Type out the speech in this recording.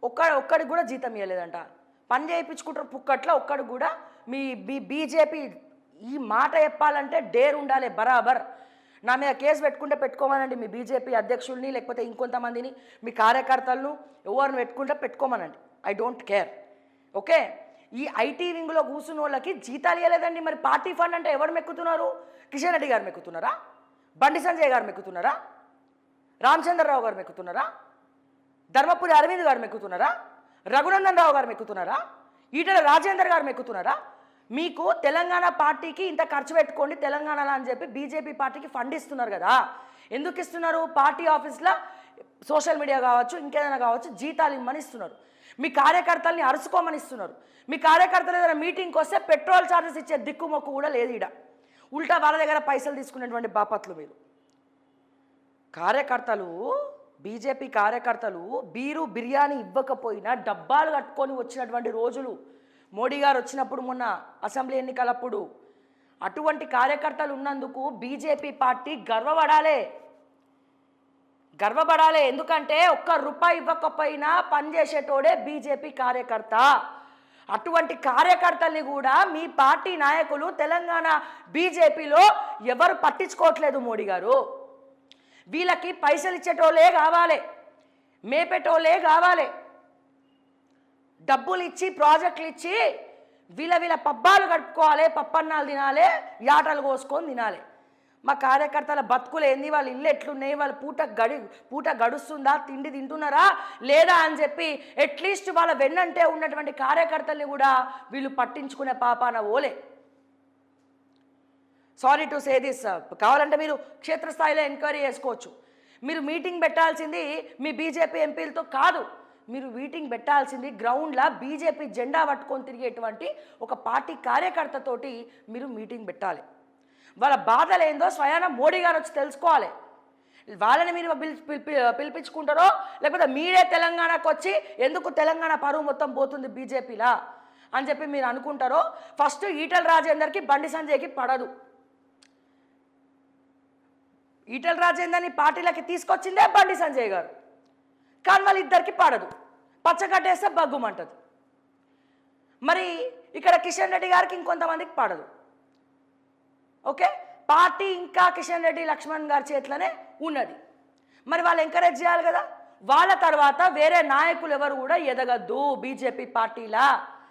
ఒక్కడికి కూడా జీతం ఇవ్వలేదంట. పని చేయించుకుంటారు పుక్కట్లో. ఒక్కడికి కూడా మీ బీజేపీ ఈ మాట చెప్పాలంటే డేర్ ఉండాలి బరాబర్. నా మీద కేసు పెట్టుకుంటే పెట్టుకోమనండి మీ బీజేపీ అధ్యక్షుల్ని, లేకపోతే ఇంకొంతమందిని మీ కార్యకర్తలను ఎవరిని పెట్టుకుంటే పెట్టుకోమనండి. I don't care. ఓకే, ఈ ఐటీ వింగ్లో కూర్చున్న వాళ్ళకి జీతాలు ఇవ్వలేదండి. మరి పార్టీ ఫండ్ అంటే ఎవరు మెక్కుతున్నారు? కిషన్ రెడ్డి గారు మెక్కుతున్నారా? బండి సంజయ్ గారు మెక్కుతున్నారా? రామచంద్రరావు గారు మెక్కుతున్నారా? ధర్మపురి అరవింద్ గారు మెక్కుతున్నారా? రఘునందన్ రావు గారు మెక్కుతున్నారా? ఈటల రాజేందర్ గారు మెక్కుతున్నారా? మీకు తెలంగాణ పార్టీకి ఇంత ఖర్చు పెట్టుకోండి తెలంగాణలో అని చెప్పి బీజేపీ పార్టీకి ఫండ్ ఇస్తున్నారు కదా. ఎందుకు ఇస్తున్నారు? పార్టీ ఆఫీస్లో సోషల్ మీడియా కావచ్చు, ఇంకేదైనా కావచ్చు, జీతాలు ఇమ్మని ఇస్తున్నారు. మీ కార్యకర్తల్ని అరుచుకోమని ఇస్తున్నారు. మీ కార్యకర్తలు ఏదైనా మీటింగ్కి వస్తే పెట్రోల్ ఛార్జెస్ ఇచ్చే దిక్కుమొక్కు కూడా లేదు. ఈడ ఉల్టా వాళ్ళ దగ్గర పైసలు తీసుకునేటువంటి బాపత్లు మీరు. కార్యకర్తలు, బీజేపీ కార్యకర్తలు బీరు బిర్యానీ ఇవ్వకపోయినా డబ్బాలు కట్టుకొని వచ్చినటువంటి రోజులు మోడీ గారు వచ్చినప్పుడు, మొన్న అసెంబ్లీ ఎన్నికలప్పుడు. అటువంటి కార్యకర్తలు ఉన్నందుకు బీజేపీ పార్టీ గర్వపడాలి. ఎందుకంటే ఒక్క రూపాయి ఇవ్వకపోయినా పనిచేసేటోడే బీజేపీ కార్యకర్త. అటువంటి కార్యకర్తల్ని కూడా మీ పార్టీ నాయకులు తెలంగాణ బీజేపీలో ఎవరు పట్టించుకోవట్లేదు. మోడీ గారు వీళ్ళకి పైసలు ఇచ్చేటోళ్ళే కావాలి, మేపేటోళ్ళే కావాలి. డబ్బులు ఇచ్చి ప్రాజెక్టులు ఇచ్చి వీళ్ళ పబ్బాలు గడుపుకోవాలి, పప్పన్నాలు తినాలి, యాటలు కోసుకొని తినాలి. మా కార్యకర్తల బతుకులు ఏంది, వాళ్ళ ఇల్లు ఎట్లున్నాయి, వాళ్ళ పూట గడుస్తుందా, తిండి తింటున్నారా లేదా అని చెప్పి అట్లీస్ట్ వాళ్ళ వెన్నంటే ఉన్నటువంటి కార్యకర్తల్ని కూడా వీళ్ళు పట్టించుకునే పాపాన ఓలే. Sorry to say this. కావాలంటే మీరు క్షేత్రస్థాయిలో ఎంక్వైరీ చేసుకోవచ్చు. మీరు మీటింగ్ పెట్టాల్సింది మీ బీజేపీ ఎంపీలతో కాదు. మీరు మీటింగ్ పెట్టాల్సింది గ్రౌండ్లో బీజేపీ జెండా పట్టుకొని తిరిగేటువంటి ఒక పార్టీ కార్యకర్తతోటి మీరు మీటింగ్ పెట్టాలి. వాళ్ళ బాధలు ఏందో స్వయాన మోడీ గారు వచ్చి తెలుసుకోవాలి. వాళ్ళని మీరు పిలిపించుకుంటారో లేకపోతే మీరే తెలంగాణకు వచ్చి ఎందుకు తెలంగాణ పరువు మొత్తం పోతుంది బీజేపీలా అని చెప్పి మీరు అనుకుంటారో. ఫస్ట్ ఈటల రాజేందర్కి బండి సంజయ్కి పడదు. ఈటల రాజేందర్ని పార్టీలకి తీసుకొచ్చిందే బండి సంజయ్ గారు, కానీ వాళ్ళిద్దరికి పడదు. పచ్చగట్టేస్తే బగ్గుమంటది. మరి ఇక్కడ కిషన్ రెడ్డి గారికి ఇంకొంతమందికి పడదు. ఓకే, పార్టీ ఇంకా కిషన్ రెడ్డి లక్ష్మణ్ గారి చేతిలోనే ఉన్నది. మరి వాళ్ళు ఎంకరేజ్ చేయాలి కదా. వాళ్ళ తర్వాత వేరే నాయకులు ఎవరు కూడా ఎదగద్దు బీజేపీ పార్టీలా.